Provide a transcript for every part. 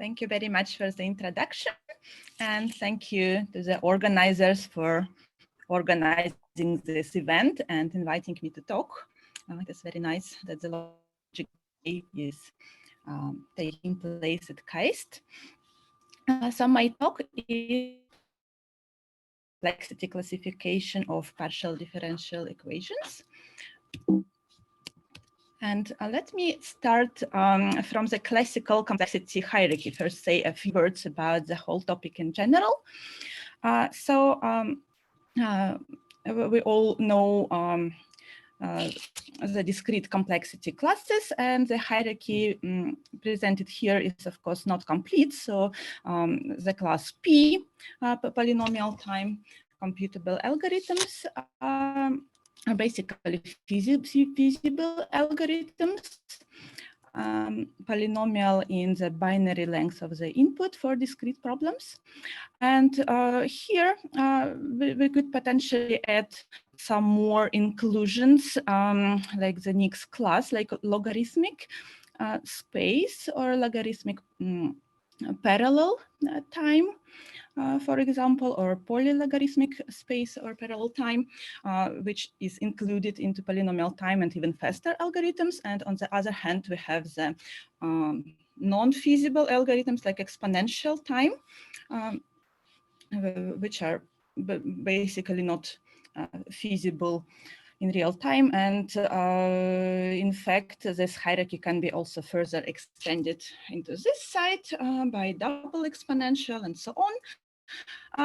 Thank you very much for the introduction, and thank you to the organizers for organizing this event and inviting me to talk. It is very nice that the logic is taking place at KAIST. So my talk is complexity classification of partial differential equations. And let me start from the classical complexity hierarchy. First, say a few words about the whole topic in general. We all know the discrete complexity classes, and the hierarchy presented here is, of course, not complete. So the class P, polynomial time computable algorithms, are basically feasible algorithms, polynomial in the binary length of the input for discrete problems. And here we could potentially add some more inclusions, like the next class, like logarithmic space or logarithmic parallel time, for example, or polylogarithmic space or parallel time, which is included into polynomial time and even faster algorithms. And on the other hand, we have the non-feasible algorithms like exponential time, which are basically not feasible in real time. And in fact, this hierarchy can be also further extended into this side by double exponential and so on.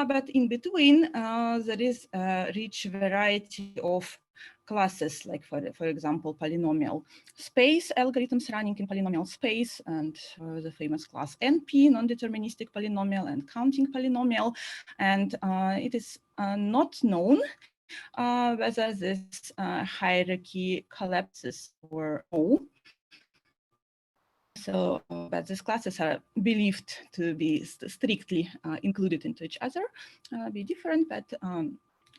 But in between, there is a rich variety of classes, like for example, polynomial space algorithms running in polynomial space, and the famous class NP, non-deterministic polynomial, and counting polynomial. And it is not known whether this hierarchy collapses or no. So, but these classes are believed to be strictly included into each other, be different, but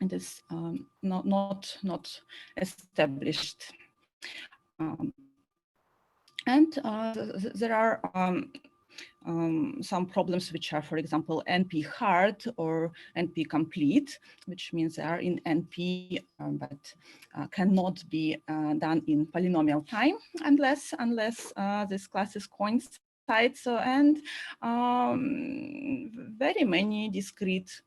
it is not established. And there are some problems which are, for example, NP hard or NP complete, which means they are in NP, but cannot be done in polynomial time unless this classes coincide. So, and very many discrete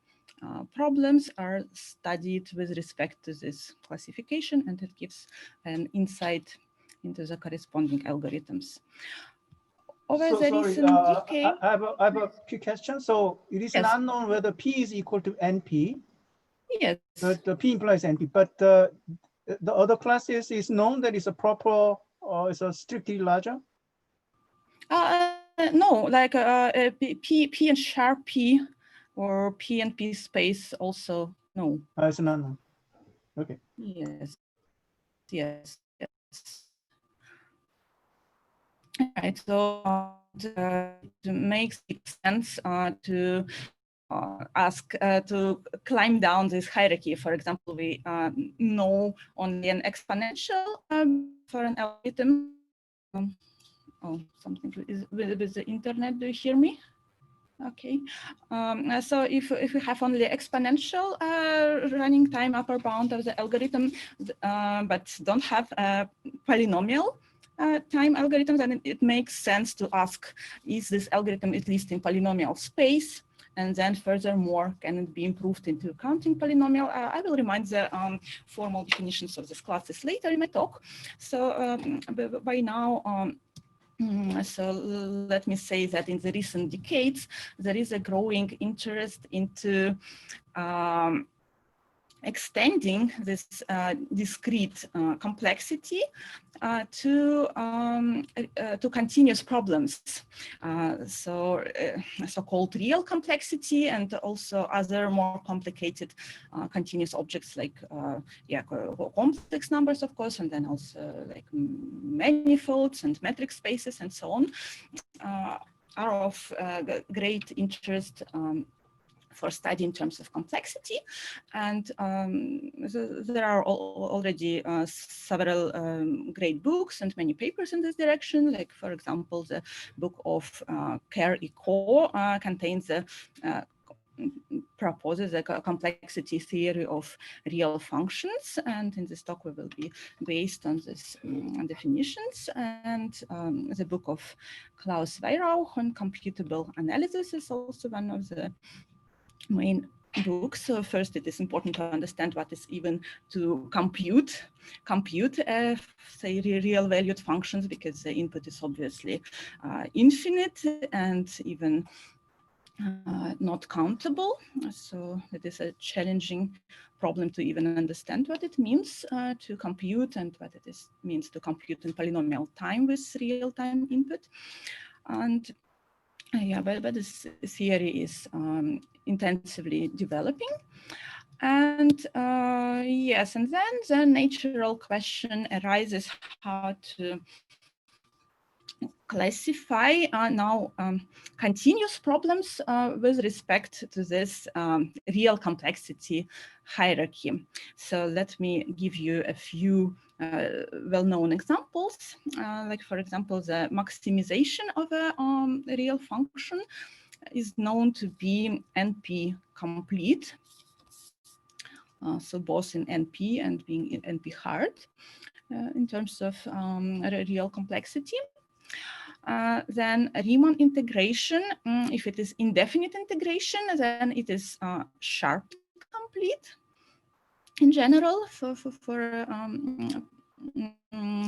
problems are studied with respect to this classification, and it gives an insight into the corresponding algorithms. Over the recent decade, I have a quick question. So it is not known whether P is equal to NP. Yes. The P implies NP, but the other classes is known that it's a proper or is a strictly larger? No, like P and sharp P or P and P space also no. It's not known. Okay. Yes. Yes. Right. So it makes sense to ask to climb down this hierarchy. For example, we know only an exponential for an algorithm. Oh, something is with the internet. Do you hear me? Okay. So if we have only exponential running time upper bound of the algorithm, but don't have a polynomial time algorithm, then it makes sense to ask, is this algorithm at least in polynomial space? And then furthermore, can it be improved into counting polynomial? I will remind the formal definitions of these classes later in my talk. So by now, so let me say that in the recent decades, there is a growing interest into extending this discrete complexity to continuous problems, so-called real complexity, and also other more complicated continuous objects like complex numbers, of course, and then also like manifolds and metric spaces and so on, are of great interest for study in terms of complexity. And there are already several great books and many papers in this direction. Like, for example, the book of Care Eco contains a proposes a complexity theory of real functions, and in this talk we will be based on this definitions. And the book of Klaus Weyrauch on computable analysis is also one of the main books. So first, it is important to understand what is even to compute say real valued functions, because the input is obviously infinite and even not countable. So it is a challenging problem to even understand what it means to compute and what it means to compute in polynomial time with real-time input. And yeah, but this theory is intensively developing. And yes, and then the natural question arises how to classify now continuous problems with respect to this real complexity hierarchy. So let me give you a few well-known examples. Like, for example, the maximization of a real function is known to be NP complete. So both in NP and being NP hard in terms of real complexity. Then Riemann integration, if it is indefinite integration, then it is sharply complete in general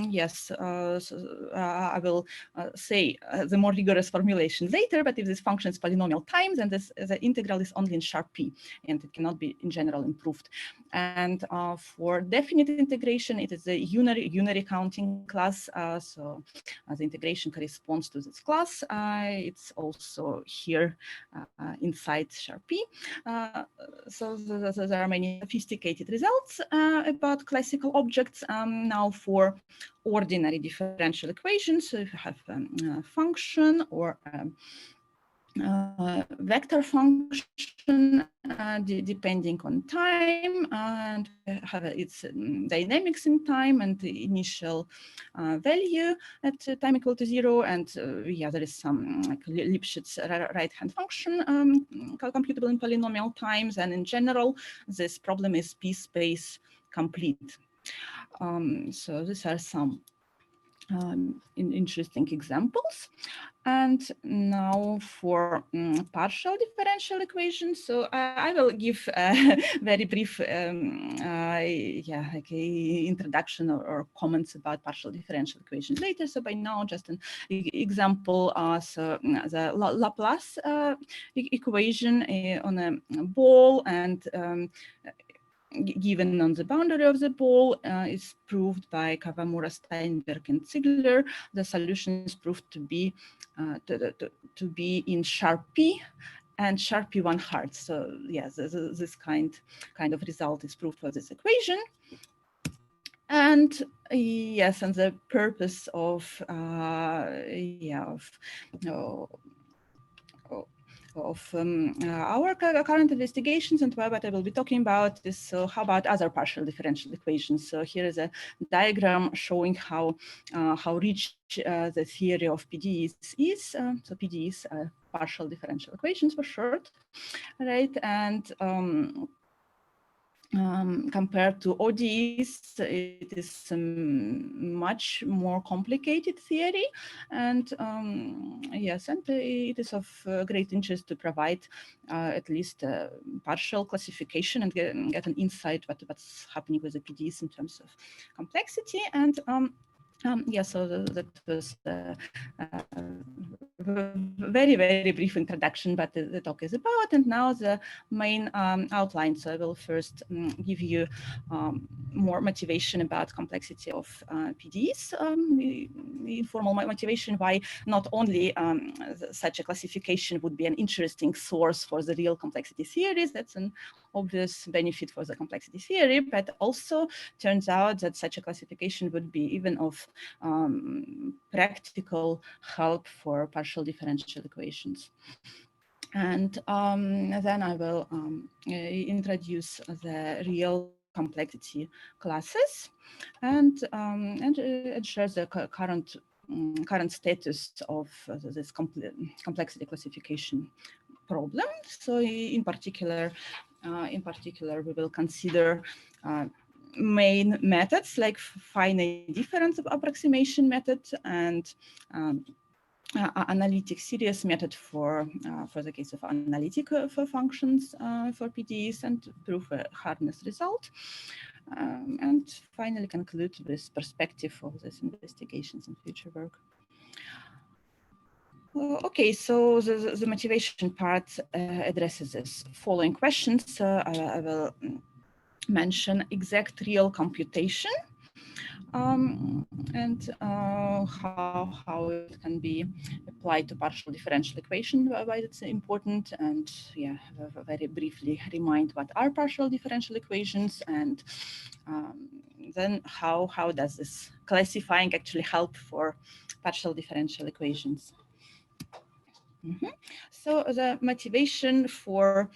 yes, I will say the more rigorous formulation later, but if this function is polynomial times, then the integral is only in sharp p, and it cannot be in general improved. And for definite integration, it is a unary counting class, so the integration corresponds to this class. It's also here inside sharp p. So there are many sophisticated results about classical objects. Now for ordinary differential equations, so if you have a function or vector function depending on time, and have its dynamics in time and the initial value at time equal to 0, and yeah, there is some like Lipschitz right-hand function computable in polynomial times, and in general this problem is p-space complete. So these are some interesting examples. And now for partial differential equations. So I will give a very brief introduction or comments about partial differential equations later. So by now, just an example, so the Laplace equation on a ball, and given on the boundary of the ball is proved by Kawamura, Steinberg, and Ziegler. The solution is proved to be in sharp p and sharp p1 hard. So yes, this kind of result is proved for this equation. And yes, and the purpose of our current investigations and what I will be talking about is, so how about other partial differential equations? So here is a diagram showing how rich the theory of PDEs is. So PDEs are partial differential equations for short, right? And compared to ODEs, it is a much more complicated theory, and yes, and it is of great interest to provide at least a partial classification and get an insight what's happening with the PDEs in terms of complexity. And yeah, so that was very, very brief introduction, but the talk is about, and now the main outline. So I will first give you more motivation about complexity of PDEs, informal motivation, why not only such a classification would be an interesting source for the real complexity theories, that's an obvious benefit for the complexity theory, but also turns out that such a classification would be even of practical help for partial differential equations. And then I will introduce the real complexity classes and share the current status of this complexity classification problem. So in particular, we will consider main methods like finite difference approximation method and analytic series method for the case of analytic for functions for PDEs and prove a hardness result. And finally conclude with perspective of these investigations and future work. Okay, so the motivation part addresses this following questions. I will mention exact real computation and how it can be applied to partial differential equation, why it's important, and yeah, very briefly remind what are partial differential equations, and then how does this classifying actually help for partial differential equations. So the motivation for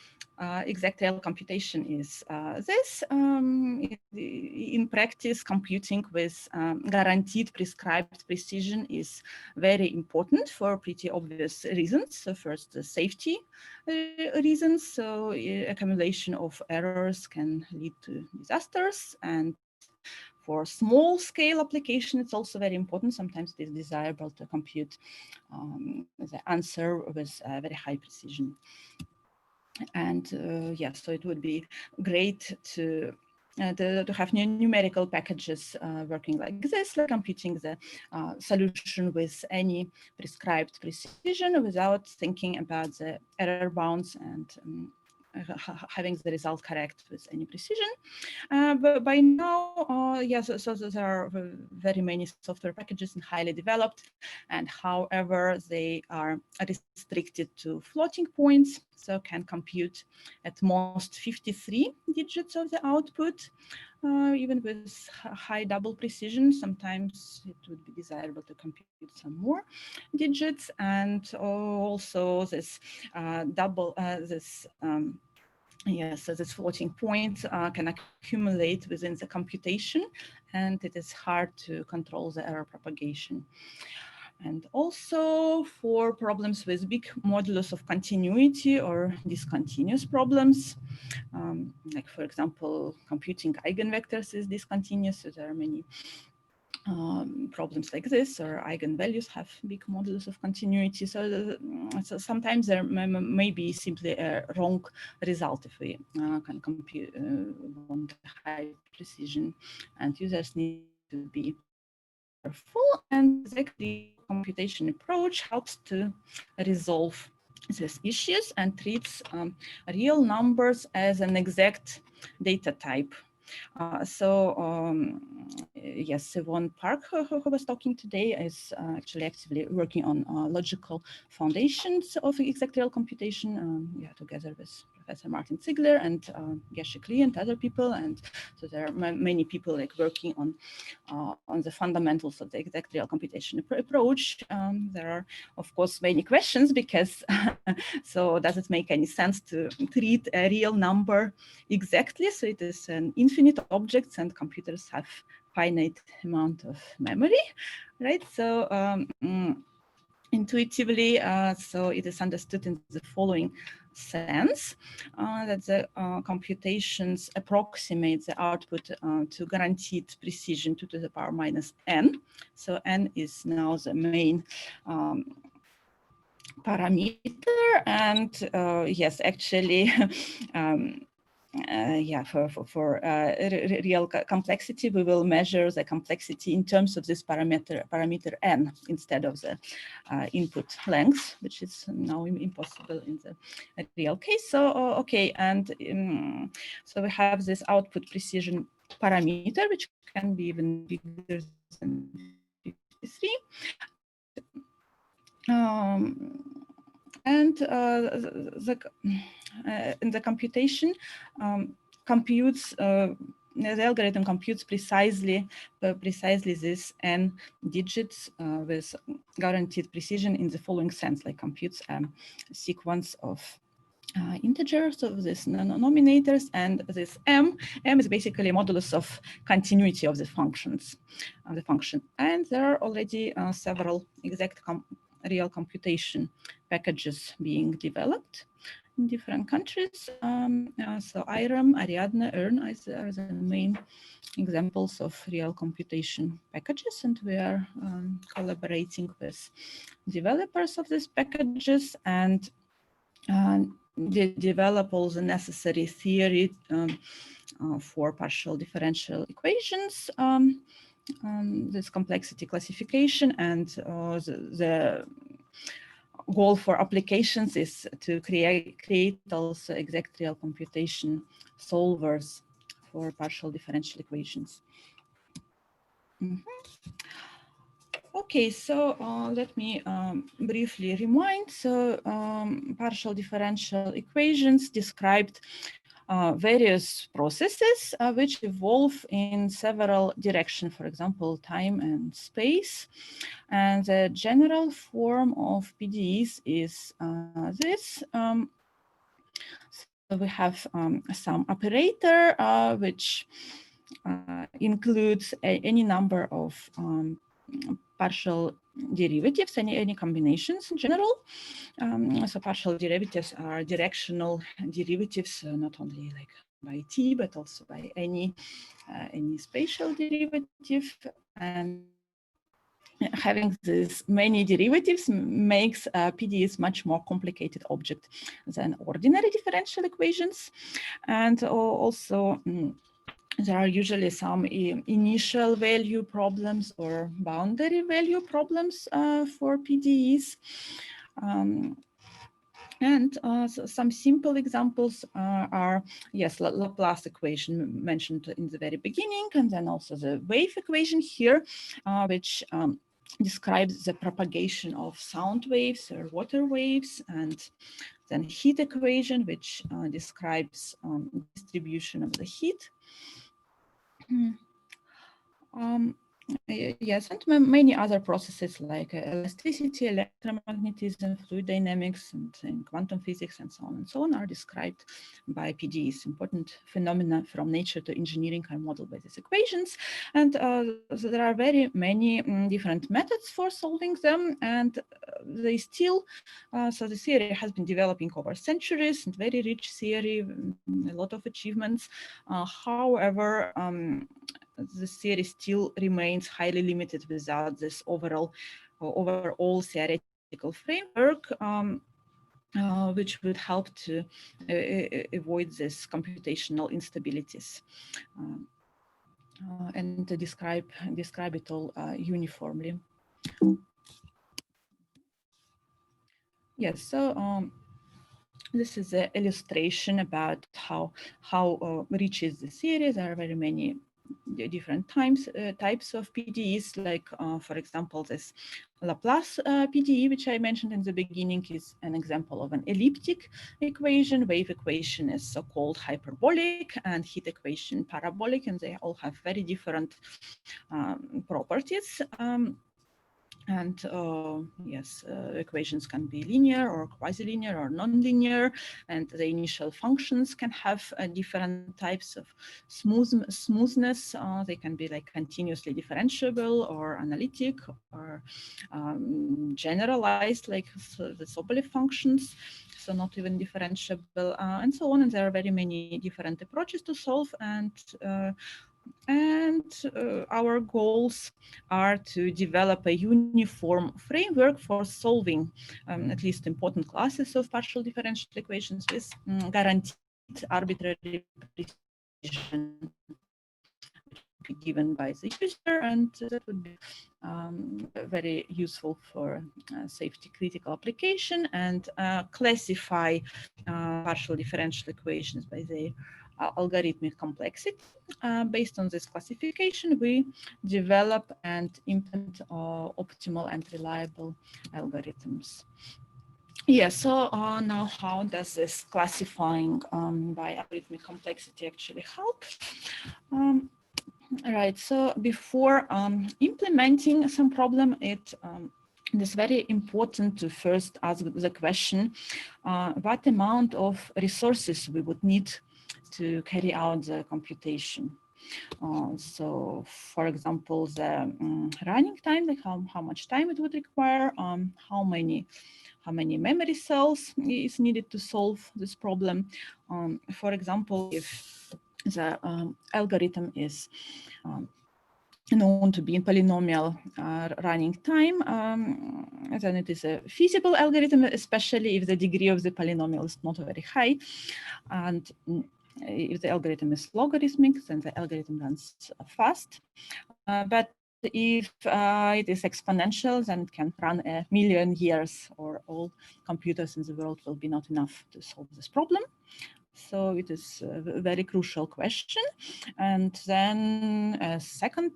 exact real computation is this. In practice, computing with guaranteed prescribed precision is very important for pretty obvious reasons. So first, the safety reasons. So accumulation of errors can lead to disasters, and for small scale application, it's also very important. Sometimes it is desirable to compute the answer with very high precision. And yeah, so it would be great to have numerical packages working like this, like computing the solution with any prescribed precision without thinking about the error bounds and having the result correct with any precision. But by now, yes, so there are very many software packages and highly developed, and however, they are restricted to floating points, so can compute at most 53 digits of the output, even with high double precision. Sometimes it would be desirable to compute some more digits, and also this yes, so this floating point can accumulate within the computation, and it is hard to control the error propagation. And also for problems with big modulus of continuity or discontinuous problems, like for example, computing eigenvectors is discontinuous, so there are many problems like this, or eigenvalues have big modulus of continuity. So sometimes there may be simply a wrong result if we can compute want high precision, and users need to be careful. And exactly computation approach helps to resolve these issues and treats real numbers as an exact data type. Yes, Yvonne Park, who was talking today, is actually actively working on logical foundations of exact real computation, yeah, together with Professor Martin Ziegler and Geshe Lee and other people. And so there are many people like working on the fundamentals of the exact real computation approach. There are, of course, many questions because so does it make any sense to treat a real number exactly? So it is an infinite objects and computers have finite amount of memory, right? So intuitively, so it is understood in the following sense, that the computations approximate the output to guaranteed precision 2 to the power minus n. So n is now the main parameter, and yes, actually, yeah, for real complexity, we will measure the complexity in terms of this parameter n instead of the input length, which is now impossible in the real case. So okay, and so we have this output precision parameter, which can be even bigger than 53. And in the computation computes the algorithm computes precisely this n digits with guaranteed precision in the following sense, like computes a sequence of integers of these nominators, and this m is basically a modulus of continuity of the functions, and there are already several exact real computation packages being developed in different countries. So IRAM, Ariadne, EARN are the main examples of real computation packages, and we are collaborating with developers of these packages and they develop all the necessary theory for partial differential equations, this complexity classification, and the goal for applications is to create also exact real computation solvers for partial differential equations. Okay, so let me briefly remind. So partial differential equations described various processes which evolve in several directions, for example, time and space. And the general form of PDEs is this. So we have some operator which includes any number of partial derivatives, any combinations in general. So partial derivatives are directional derivatives, not only like by t, but also by any spatial derivative. And having these many derivatives makes PDEs much more complicated object than ordinary differential equations. And also, there are usually some initial value problems or boundary value problems for PDEs. And so some simple examples are, yes, Laplace equation mentioned in the very beginning, and then also the wave equation here, which describes the propagation of sound waves or water waves, and then heat equation, which describes distribution of the heat. Yes, and many other processes like elasticity, electromagnetism, fluid dynamics, and quantum physics, and so on are described by PDEs. Important phenomena from nature to engineering are modeled by these equations. And so there are very many different methods for solving them, and they still, so the theory has been developing over centuries, and very rich theory, a lot of achievements. However, the theory still remains highly limited without this overall theoretical framework, which would help to avoid this computational instabilities and to describe it all uniformly. Yes, so this is an illustration about how rich is the theory. There are very many different types of PDEs, like for example, this Laplace PDE, which I mentioned in the beginning, is an example of an elliptic equation. Wave equation is so-called hyperbolic, and heat equation parabolic, and they all have very different properties. And yes, equations can be linear or quasi-linear or non-linear, and the initial functions can have different types of smoothness. They can be like continuously differentiable or analytic or generalized, like the Sobolev functions, so not even differentiable, and so on. And there are very many different approaches to solve, and our goals are to develop a uniform framework for solving at least important classes of partial differential equations with guaranteed arbitrary precision given by the user, and that would be very useful for safety critical application, and classify partial differential equations by their algorithmic complexity. Based on this classification, we develop and implement optimal and reliable algorithms. Yeah, so now how does this classifying by algorithmic complexity actually help? Right, so before implementing some problem, it is very important to first ask the question, what amount of resources we would need to carry out the computation. So, for example, the running time, like how much time it would require, how many memory cells is needed to solve this problem. For example, if the algorithm is known to be in polynomial running time, then it is a feasible algorithm, especially if the degree of the polynomial is not very high. And if the algorithm is logarithmic, then the algorithm runs fast. But if it is exponential, then it can run a million years, or all computers in the world will be not enough to solve this problem. So it is a very crucial question. And then a second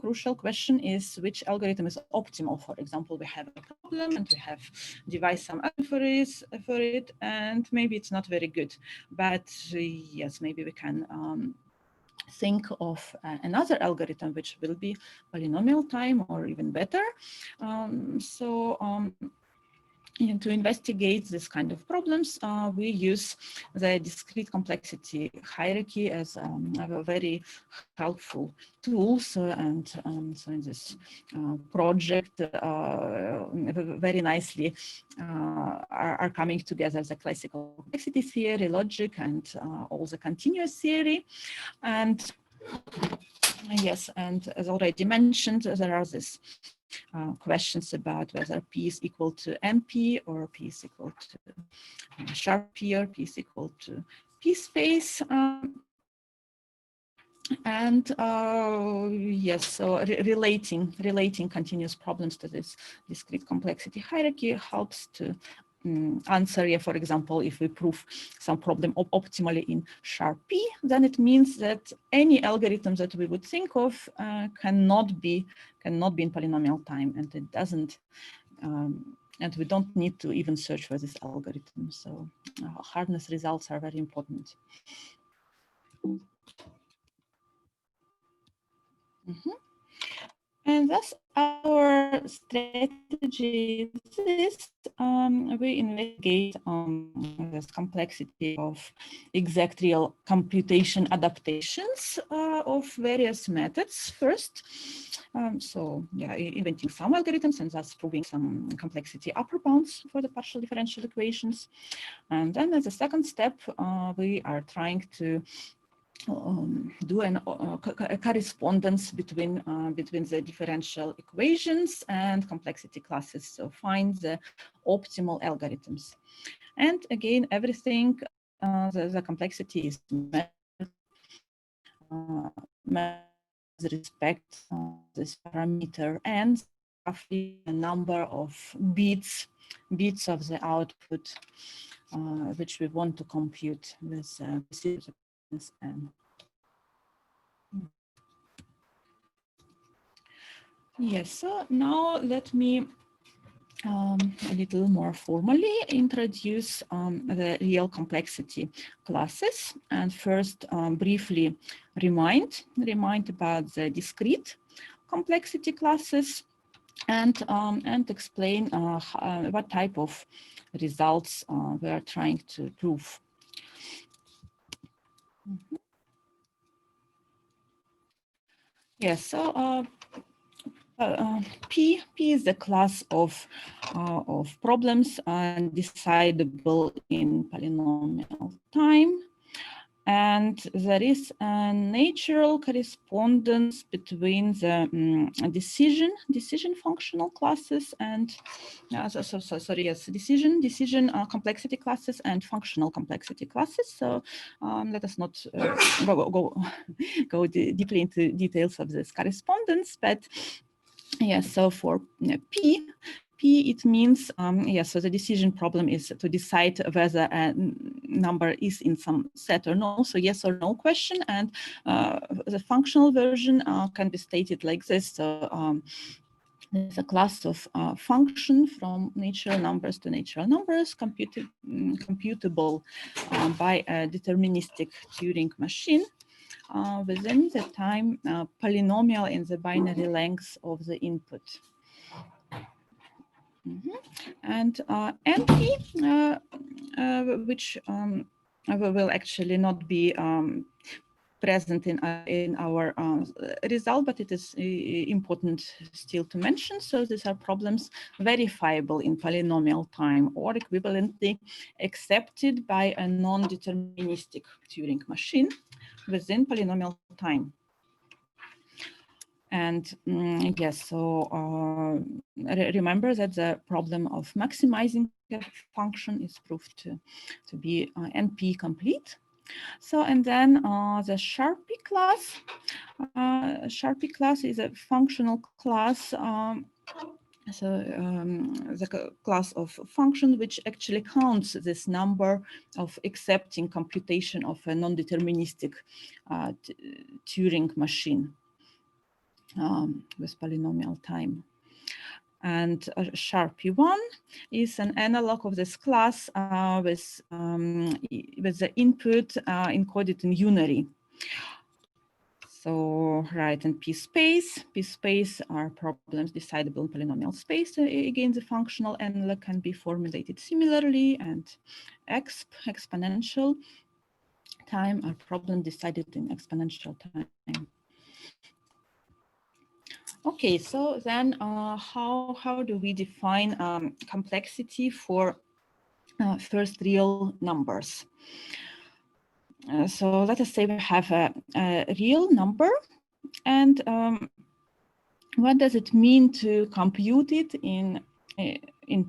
crucial question is which algorithm is optimal. For example, we have a problem and we have devised some algorithm for it, and maybe it's not very good. But yes, maybe we can think of another algorithm which will be polynomial time or even better. To investigate this kind of problems, we use the discrete complexity hierarchy as a very helpful tool. So in this project, very nicely are coming together the classical complexity theory, logic, and all the continuous theory. And yes, and as already mentioned, there are these questions about whether P is equal to MP, or P is equal to sharp P, or P is equal to P space. Yes, so relating continuous problems to this discrete complexity hierarchy helps to answer, yeah, for example, if we prove some problem optimally in sharp P, then it means that any algorithm that we would think of cannot be in polynomial time, and it doesn't, and we don't need to even search for this algorithm. So hardness results are very important. And thus our strategy is this. We investigate this complexity of exact real computation adaptations of various methods first. So yeah, inventing some algorithms and thus proving some complexity upper bounds for the partial differential equations. And then as a second step, we are trying to do a correspondence between the differential equations and complexity classes. So find the optimal algorithms. And again, everything, the complexity is measured with respect to this parameter and roughly the number of bits of the output which we want to compute with n. Yes, so now let me a little more formally introduce the real complexity classes, and first briefly remind about the discrete complexity classes, and explain what type of results we are trying to prove. Yes, so P is the class of problems decidable in polynomial time, and there is a natural correspondence between the decision functional classes and decision complexity classes and functional complexity classes. So let us not go deeply into details of this correspondence, but yes, so for P, it means, yes, so the decision problem is to decide whether a number is in some set or no, so yes or no question, and the functional version can be stated like this. So there's a class of function from natural numbers to natural numbers, computable by a deterministic Turing machine within the time polynomial in the binary length of the input. And NP, which will actually not be present in our result, but it is important still to mention. So these are problems verifiable in polynomial time or equivalently accepted by a non-deterministic Turing machine within polynomial time. And yes, so remember that the problem of maximizing a function is proved to be NP complete. So, and then the Sharpie class. Sharpie class is a functional class. The class of function which actually counts this number of accepting computation of a non-deterministic Turing machine with polynomial time. And Sharpie1 is an analog of this class with the input encoded in unary. So, right, and P space are problems decidable in polynomial space. Again, the functional analog can be formulated similarly, and exponential time are problems decided in exponential time. Okay, so then how do we define complexity for first real numbers? So let us say we have a real number, and what does it mean to compute it in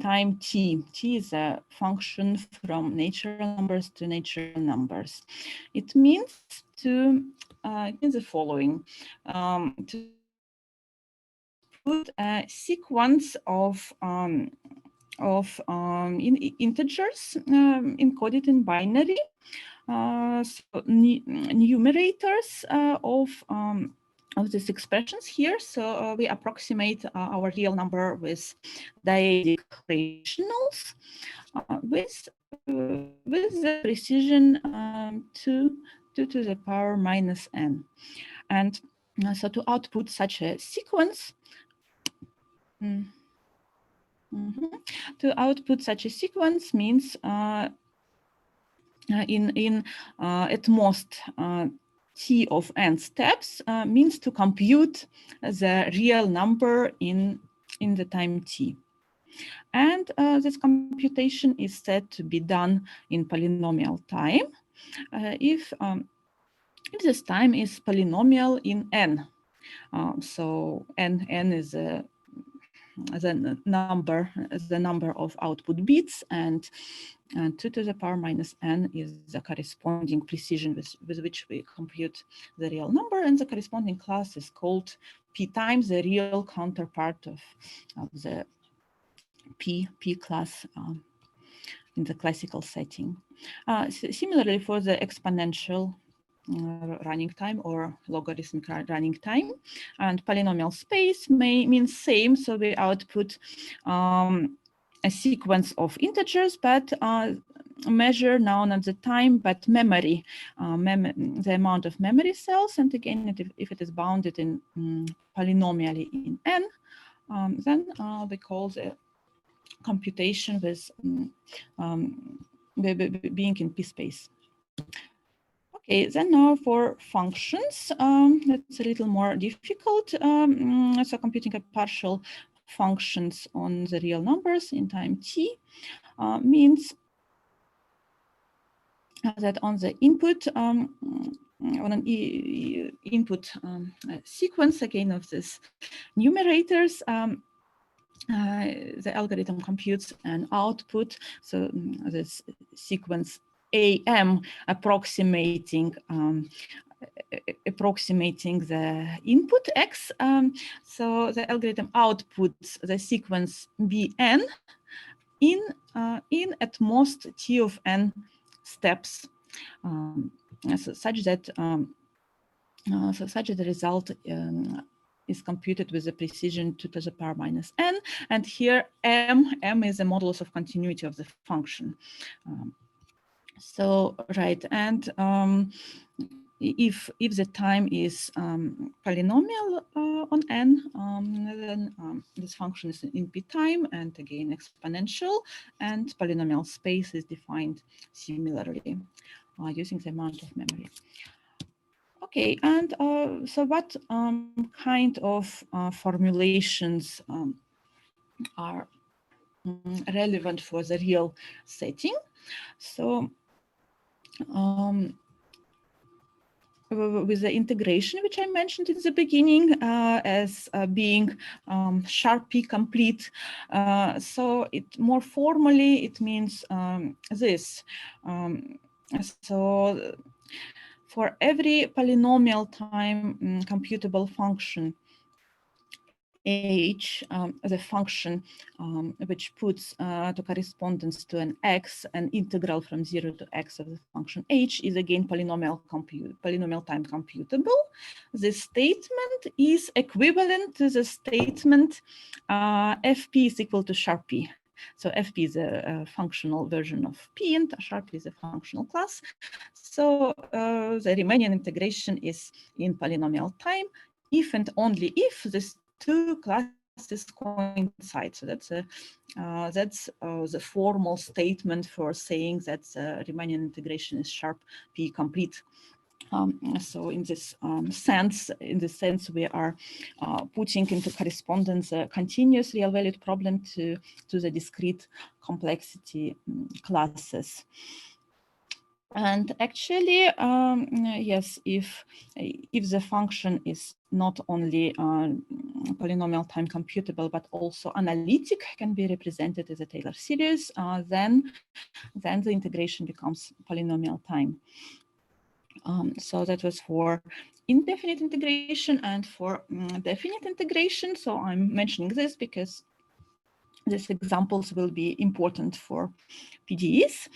time t? T is a function from natural numbers to natural numbers. It means to the following: to put a sequence of integers encoded in binary. So numerators of these expressions here. So we approximate our real number with dyadic rationals with the precision 2 to the power minus n. And so to output such a sequence, to output such a sequence means at most t of n steps means to compute the real number in the time t. And this computation is said to be done in polynomial time if this time is polynomial in n. So n is the number of output bits, and 2 to the power minus n is the corresponding precision with which we compute the real number, and the corresponding class is called p times the real counterpart of the p class in the classical setting. Similarly, for the exponential running time or logarithmic running time, and polynomial space may mean same, so we output a sequence of integers, but measure known at the time, but memory, the amount of memory cells, and again, if it is bounded in polynomially in n, then we call the computation with being in p space. Okay, then now for functions, that's a little more difficult. So computing a partial functions on the real numbers in time t means that on the input, on an input sequence again of this numerators, the algorithm computes an output. So this sequence AM approximating the input X. So the algorithm outputs the sequence BN in at most T of N steps, such that the result is computed with the precision 2 to the power minus n, and here m is the modulus of continuity of the function. So right, and if the time is polynomial on n, then this function is in p time, and again exponential, and polynomial space is defined similarly using the amount of memory. Okay, and so what kind of formulations are relevant for the real setting? So with the integration, which I mentioned in the beginning as being sharp P complete. So it more formally, it means this. So for every polynomial time computable function, h, the function which puts to correspondence to an x, an integral from 0 to x of the function h is again polynomial time computable. This statement is equivalent to the statement fp is equal to sharp p. So fp is a functional version of p, and sharp is a functional class. So the Riemannian integration is in polynomial time if and only if this two classes coincide. So that's the formal statement for saying that Riemannian integration is sharp P complete. So in this sense, we are putting into correspondence a continuous real-valued problem to the discrete complexity classes. And actually, yes, if the function is not only polynomial time computable, but also analytic, can be represented as a Taylor series, then the integration becomes polynomial time. So that was for indefinite integration, and for definite integration. So I'm mentioning this because these examples will be important for PDEs.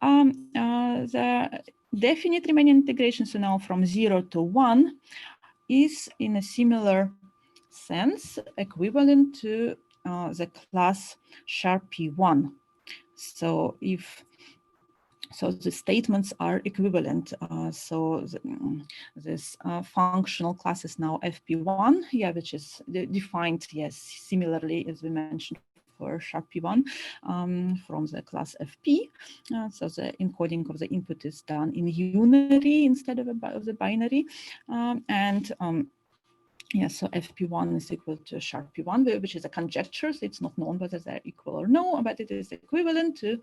The definite Riemannian integration, so now from 0 to 1, is in a similar sense equivalent to the class sharp P1. So the statements are equivalent. This functional class is now FP1, yeah, which is defined, yes, similarly as we mentioned for sharp P1 from the class FP. So the encoding of the input is done in unary instead of the binary. Yes, so FP1 is equal to sharp P1, which is a conjecture, so it's not known whether they're equal or no, but it is equivalent to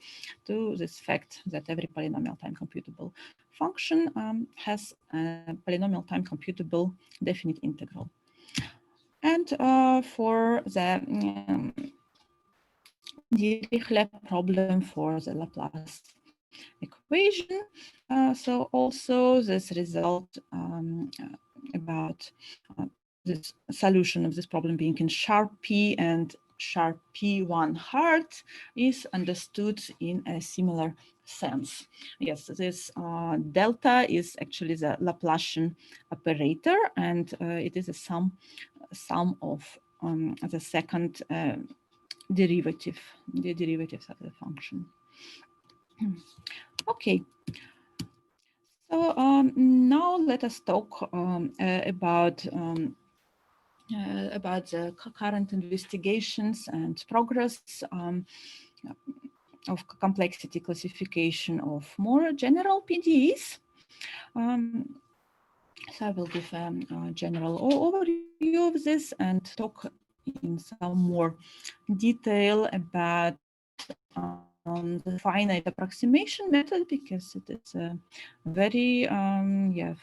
this fact that every polynomial time computable function has a polynomial time computable definite integral. And for the Dirichlet problem for the Laplace equation, so also this result about this solution of this problem being in sharp P and sharp P1 hard is understood in a similar sense. Yes, this delta is actually the Laplacian operator, and it is a sum of the second the derivatives of the function. Okay. So now let us talk about the current investigations and progress of complexity classification of more general PDEs. So I will give a general overview of this and talk in some more detail about the finite approximation method, because it is a very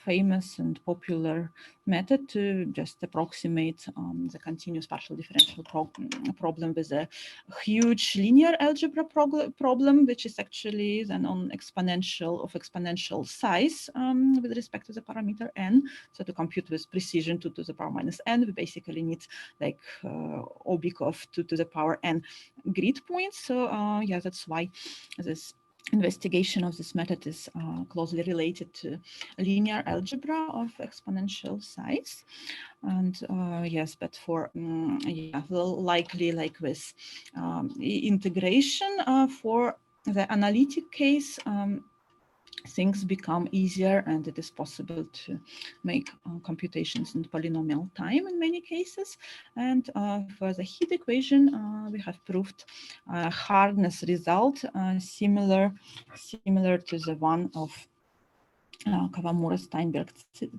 famous and popular method to just approximate the continuous partial differential problem with a huge linear algebra problem, which is actually then on exponential size with respect to the parameter n. So to compute with precision 2 to the power minus n, we basically need like obic of 2 to the power n grid points. So yeah, that's why this investigation of this method is closely related to linear algebra of exponential size. And yes, but for yeah, well, likely like with integration for the analytic case, things become easier, and it is possible to make computations in polynomial time in many cases. And for the heat equation, we have proved a hardness result similar to the one of Kawamura, Steinberg,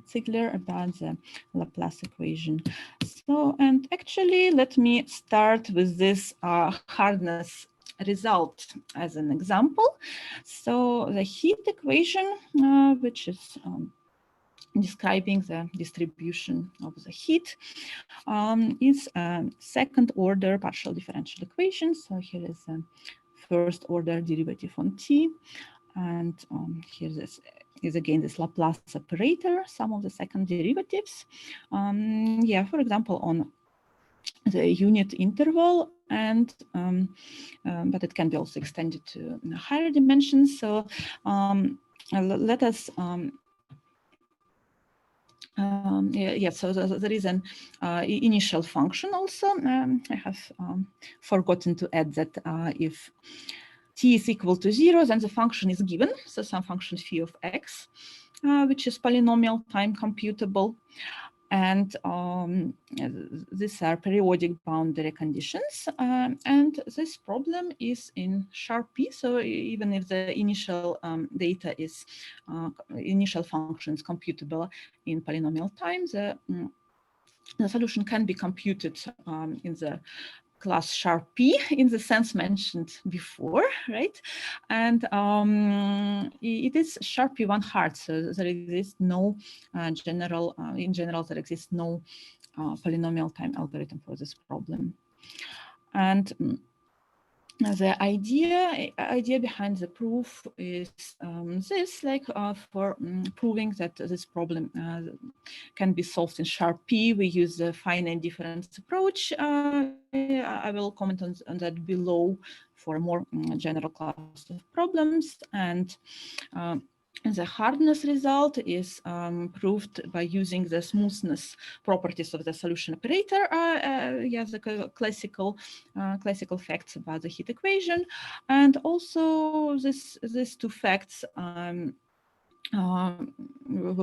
Ziegler about the Laplace equation. So, and actually, let me start with this hardness result as an example. So the heat equation, which is describing the distribution of the heat, is a second order partial differential equation. So here is a first order derivative on t. And here this is again this Laplace operator, some of the second derivatives. Yeah, for example, on the unit interval, and but it can be also extended to higher dimensions. So let us yeah, so there is an initial function also. I have forgotten to add that if t is equal to 0, then the function is given. So some function phi of x, which is polynomial time computable. And these are periodic boundary conditions. And this problem is in sharp P. So even if the initial data is, initial function is computable in polynomial time, the solution can be computed in the class sharp P in the sense mentioned before, right? And it is sharp P1 hard, so there exists no general, in general, there exists no polynomial time algorithm for this problem. And the idea behind the proof is this, like for proving that this problem can be solved in sharp P, we use the finite difference approach. I will comment on that below for a more general class of problems. And the hardness result is proved by using the smoothness properties of the solution operator. Yes, the classical facts about the heat equation, and also these two facts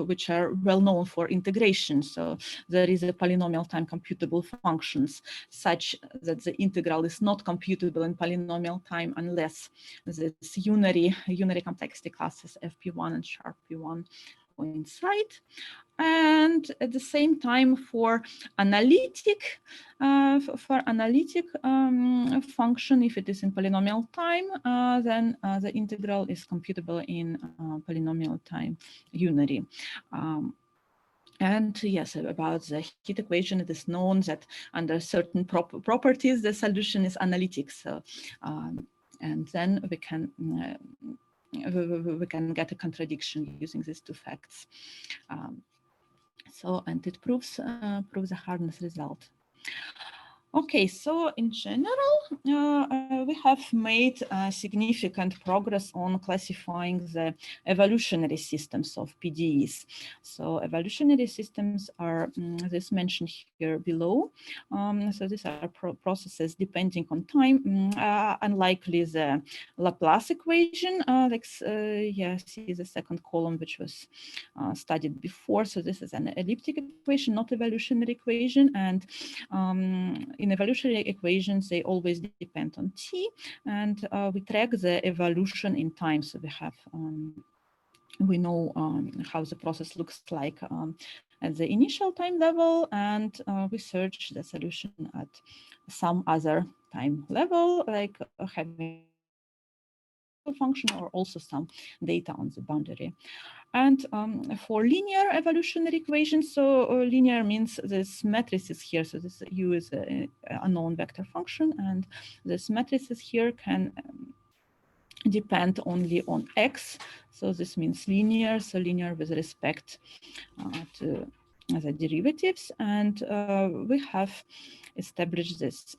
which are well known for integration. So there is a polynomial time computable functions such that the integral is not computable in polynomial time unless this unary complexity classes fp1 and sharp p1 coincide. And at the same time, for analytic function, if it is in polynomial time, then the integral is computable in polynomial time unary. And yes, about the heat equation, it is known that under certain properties, the solution is analytic. So, and then we can get a contradiction using these two facts. So, and it proves the hardness result. Okay, so in general, we have made significant progress on classifying the evolutionary systems of PDEs. So evolutionary systems are this mentioned here below. So these are processes depending on time, unlikely the Laplace equation. Yeah, see the second column, which was studied before. So this is an elliptic equation, not evolutionary equation, and in evolutionary equations, they always depend on t, and we track the evolution in time. So we have, we know how the process looks like at the initial time level, and we search the solution at some other time level, like having function or also some data on the boundary. And for linear evolutionary equations, so linear means this matrices here. So this U is a unknown vector function, and this matrices here can depend only on X. So this means linear, so linear with respect to the derivatives. And we have established this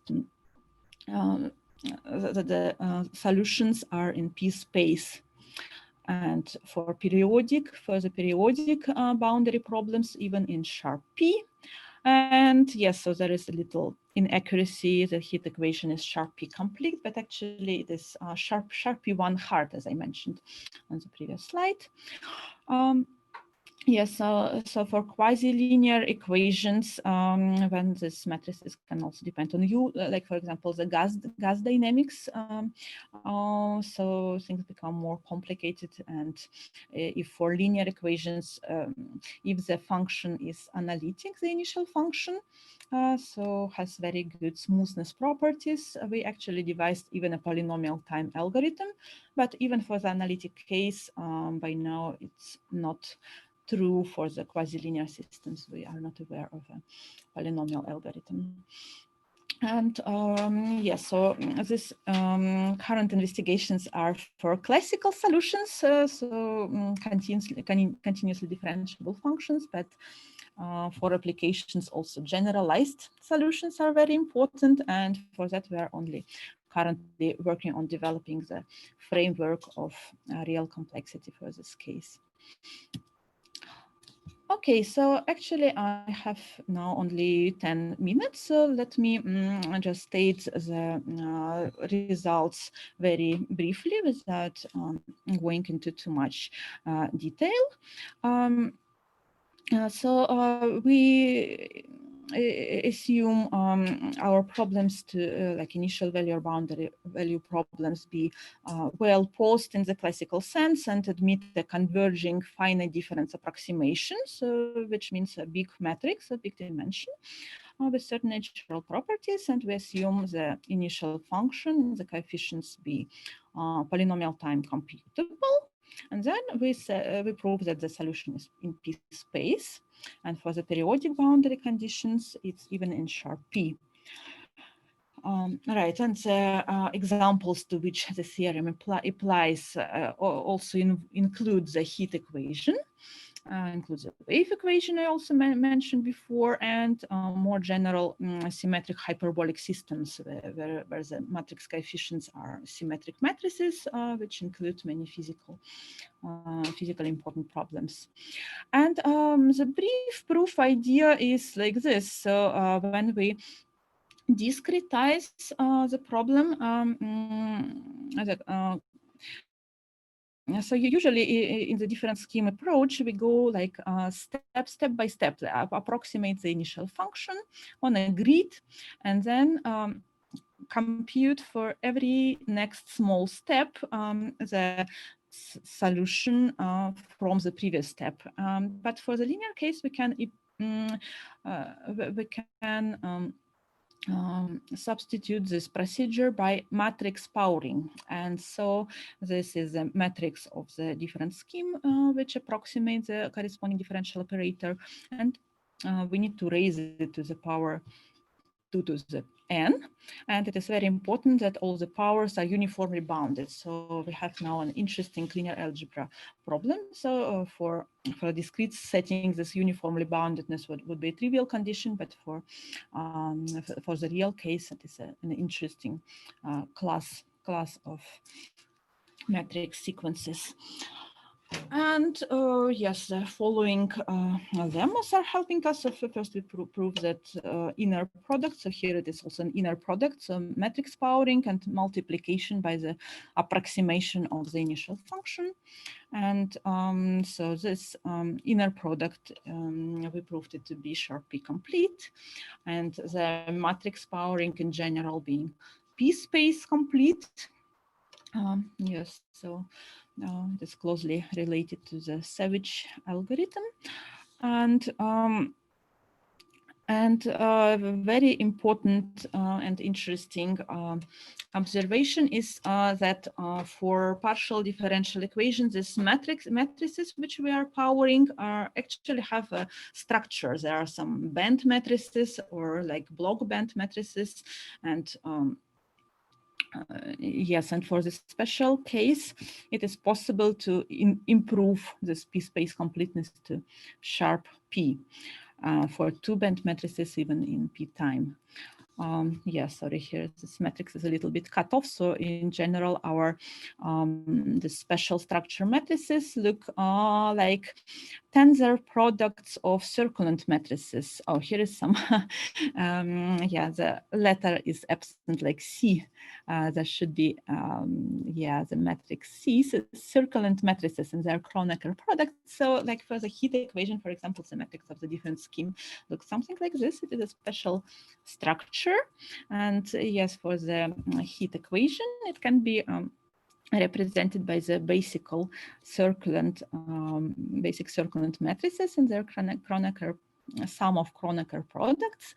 the solutions are in P space. And for the periodic boundary problems, even in sharp P. And yes, so there is a little inaccuracy. The heat equation is sharp P complete, but actually it is sharp P1 hard, as I mentioned on the previous slide. Yes, so for quasi-linear equations, when these matrices can also depend on U, like for example, the gas dynamics, so things become more complicated. And if for linear equations, if the function is analytic, the initial function, so has very good smoothness properties, we actually devised even a polynomial time algorithm. But even for the analytic case, by now it's not true for the quasi-linear systems. We are not aware of a polynomial algorithm. And yes, so these current investigations are for classical solutions, continuously differentiable functions, but for applications also generalized solutions are very important. And for that, we are only currently working on developing the framework of real complexity for this case. Okay, so actually I have now only 10 minutes, so let me just state the results very briefly without going into too much detail. We assume our problems to like initial value or boundary value problems be well posed in the classical sense and admit a converging finite difference approximation, so which means a big matrix, a big dimension with certain natural properties, and we assume the initial function, the coefficients be polynomial time computable. And then we prove that the solution is in P space. And for the periodic boundary conditions, it's even in sharp P. Right, and the examples to which the theorem applies also include the heat equation, includes the wave equation I also mentioned before, and more general symmetric hyperbolic systems where the matrix coefficients are symmetric matrices, which include many physically important problems. And the brief proof idea is like this. So when we discretize the problem, so usually in the different scheme approach, we go like step by step, approximate the initial function on a grid, and then compute for every next small step the solution from the previous step. But for the linear case, we can substitute this procedure by matrix powering. And so this is a matrix of the different scheme, which approximates the corresponding differential operator. And we need to raise it to the power 2 to the n. And it is very important that all the powers are uniformly bounded. So we have now an interesting linear algebra problem. So for discrete settings, this uniformly boundedness would be a trivial condition, but for the real case, it is an interesting class of matrix sequences. And yes, the following lemmas are helping us. So first we prove that inner product. So here it is also an inner product. So matrix powering and multiplication by the approximation of the initial function. And so this inner product, we proved it to be sharp P complete. And the matrix powering in general being P space complete. Yes, so it is closely related to the Savage algorithm. And very important and interesting observation is that for partial differential equations, these matrices which we are powering actually have a structure. There are some band matrices or like block band matrices, and yes, and for this special case, it is possible to improve this P space completeness to sharp P for two band matrices even in P time. Yeah, sorry, here this matrix is a little bit cut off. So in general, our the special structure matrices look like tensor products of circulant matrices. Oh, here is some, yeah, the letter is absent like C. There should be, yeah, the matrix C, so circulant matrices, and they're Kronecker products. So like for the heat equation, for example, the matrix of the different scheme looks something like this. It is a special structure. And yes, for the heat equation, it can be represented by the basic circulant matrices and their Kronecker sum of Kronecker products.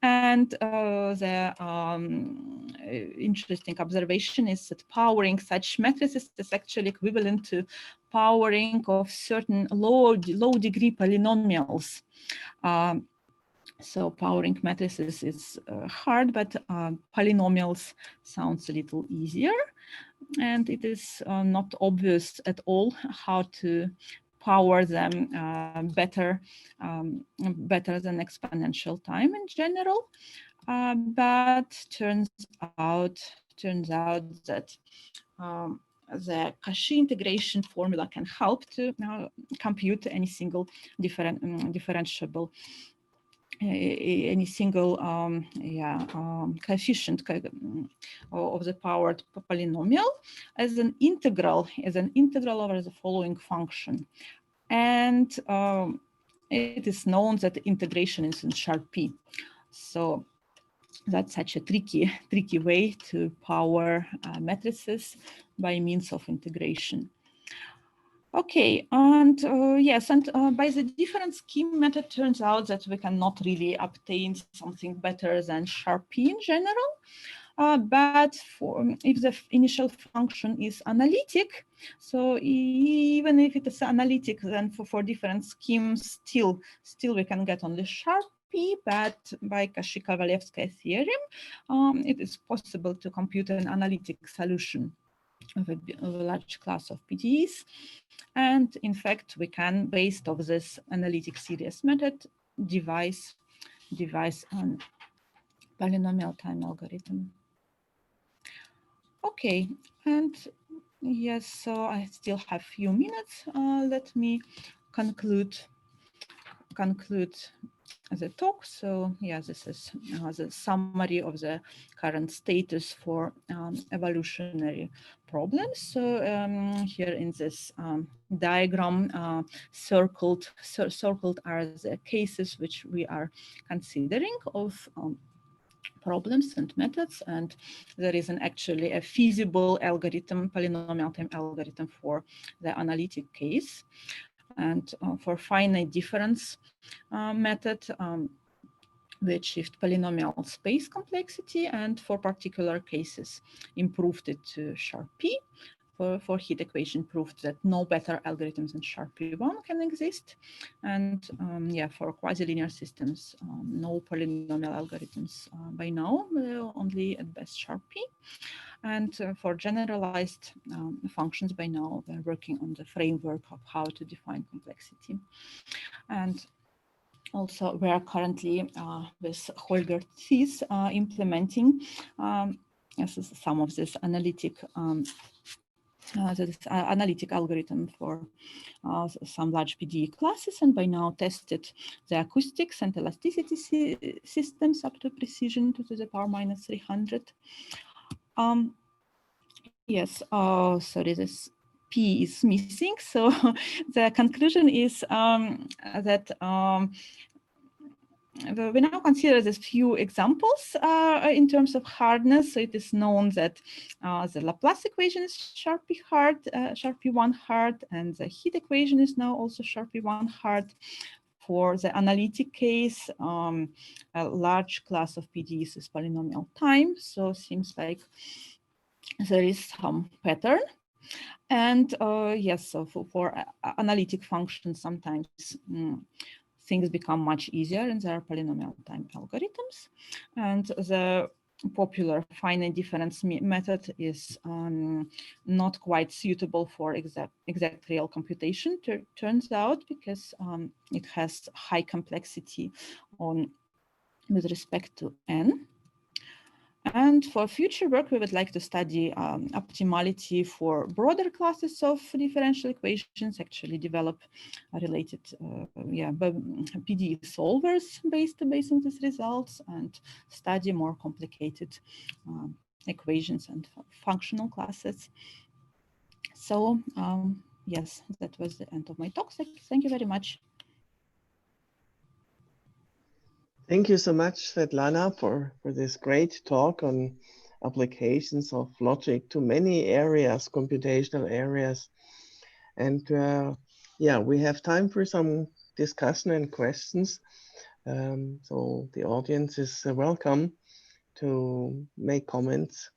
And the interesting observation is that powering such matrices is actually equivalent to powering of certain low degree polynomials. So powering matrices is hard, but polynomials sounds a little easier. And it is not obvious at all how to power them better than exponential time in general. But turns out that the Cauchy integration formula can help to compute any single differentiable any single coefficient of the powered polynomial as an integral over the following function. And it is known that the integration is in sharp p. So that's such a tricky way to power matrices by means of integration. Okay, and yes, and by the different scheme method, turns out that we cannot really obtain something better than sharp p in general. But if the initial function is analytic, so even if it is analytic, then for different schemes, still we can get only sharp p. But by Cauchy-Kovalevskaya theorem, it is possible to compute an analytic solution of a large class of PDEs. And in fact, we can, based on this analytic series method, devise an polynomial time algorithm. Okay, and yes, so I still have a few minutes. Let me conclude the talk. So yeah, this is the summary of the current status for evolutionary problems. So here in this diagram, circled are the cases which we are considering of problems and methods, and there is actually a feasible algorithm, polynomial time algorithm for the analytic case. And for finite difference method, we achieved polynomial space complexity, and for particular cases improved it to sharp p. For heat equation, proved that no better algorithms than sharp p1 can exist. And yeah, for quasi-linear systems, no polynomial algorithms by now, only at best sharp p. And for generalized functions by now, we're working on the framework of how to define complexity. And also, we are currently with Holger Thies implementing some of this analytic algorithm for some large PDE classes, and by now tested the acoustics and elasticity systems up to precision 2 to the power minus 300. Yes, sorry, this P is missing. So the conclusion is that we now consider these few examples in terms of hardness. So it is known that the Laplace equation is sharp p1 hard, and the heat equation is now also sharp p1 hard. For the analytic case, a large class of PDEs is polynomial time. So seems like there is some pattern. And yes, so for analytic functions, sometimes things become much easier, and there are polynomial time algorithms. And the popular finite difference method is not quite suitable for exact real computation, turns out, because it has high complexity with respect to n. And for future work, we would like to study optimality for broader classes of differential equations, actually develop related PD solvers based on these results, and study more complicated equations and functional classes. So yes, that was the end of my talk. Thank you very much. Thank you so much, Svetlana, for this great talk on applications of logic to many areas, computational areas. And yeah, we have time for some discussion and questions. So the audience is welcome to make comments.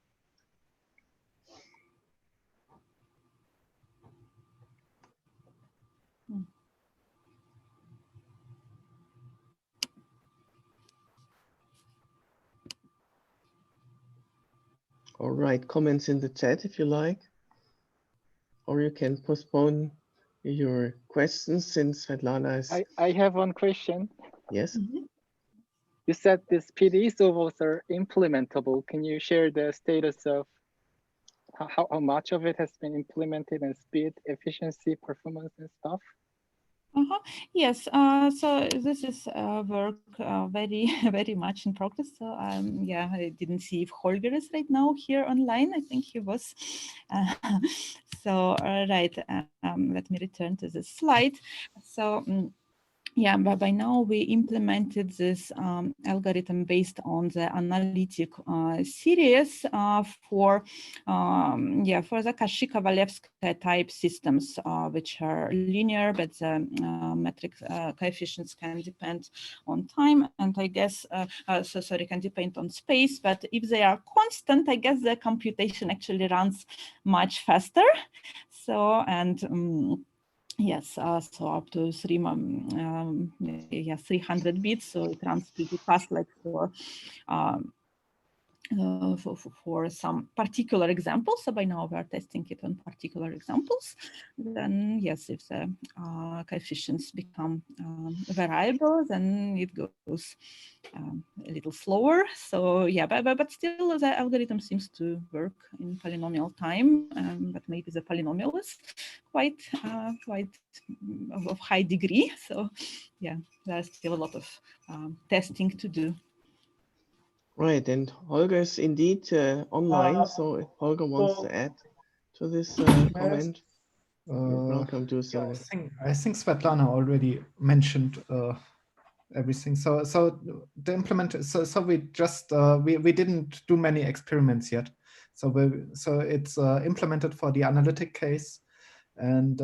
All right, comments in the chat if you like, or you can postpone your questions since Svetlana is. I have one question. Yes. Mm-hmm. You said these PD solvers are implementable. Can you share the status of how much of it has been implemented, and speed, efficiency, performance, and stuff? Yes, so this is work very, very much in progress. So yeah, I didn't see if Holger is right now here online. I think he was. So right, let me return to the slide. So yeah, but by now we implemented this algorithm based on the analytic series for the Cauchy-Kovalevskaya type systems, which are linear, but the metric coefficients can depend on time, and I guess can depend on space. But if they are constant, I guess the computation actually runs much faster. So and yes, so up to 300 bits, so it runs pretty fast, like for some particular examples. So by now we are testing it on particular examples. Then yes, if the coefficients become variable, then it goes a little slower. So yeah, but still the algorithm seems to work in polynomial time, but maybe the polynomial is quite of high degree. So yeah, there's still a lot of testing to do. Right, and Holger is indeed online, so if Holger wants to add to this comment, you're welcome to do so. I think Svetlana already mentioned everything. So the implement. So we just we didn't do many experiments yet. So it's implemented for the analytic case, and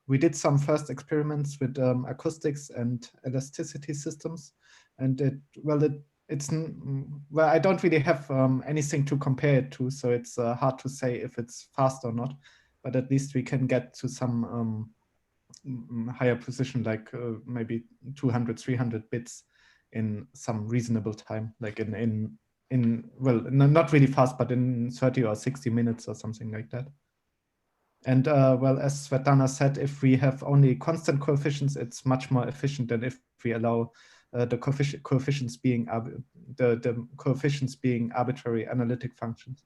we did some first experiments with acoustics and elasticity systems, and I don't really have anything to compare it to, so it's hard to say if it's fast or not, but at least we can get to some higher precision, like maybe 200, 300 bits in some reasonable time, like in well, not really fast, but in 30 or 60 minutes or something like that. And well, as Svetlana said, if we have only constant coefficients, it's much more efficient than if we allow the coefficients being the coefficients being arbitrary analytic functions.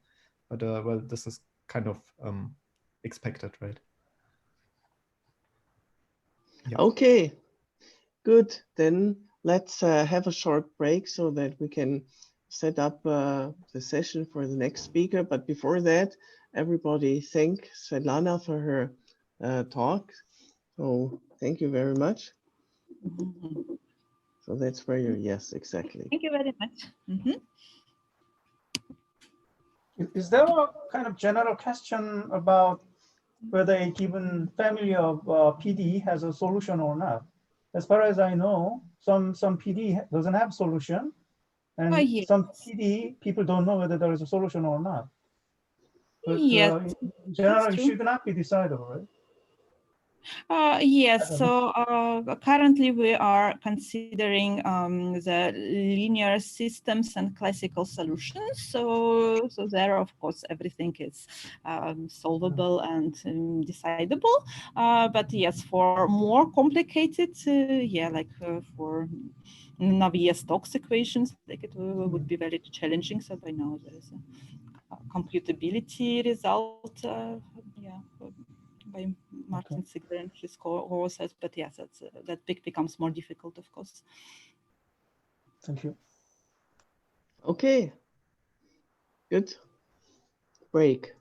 But well, this is kind of expected, right? Yeah. Okay, good. Then let's have a short break so that we can set up the session for the next speaker. But before that, everybody thank Svetlana for her talk. So thank you very much. So that's where you're, yes, exactly. Thank you very much. Is there a kind of general question about whether a given family of PD has a solution or not? As far as I know, some PD doesn't have solution, and yes. some PD people don't know whether there is a solution or not. But Yes, in general, it should not be decidable, right? Yes, so currently we are considering the linear systems and classical solutions. So there, of course, everything is solvable and decidable. But yes, for more complicated, yeah, like for Navier-Stokes equations, like it would be very challenging. So by now there is a computability result, yeah, by Martin Sigler and his co-authors, but yes, that becomes more difficult, of course. Thank you. Okay. Good. Break.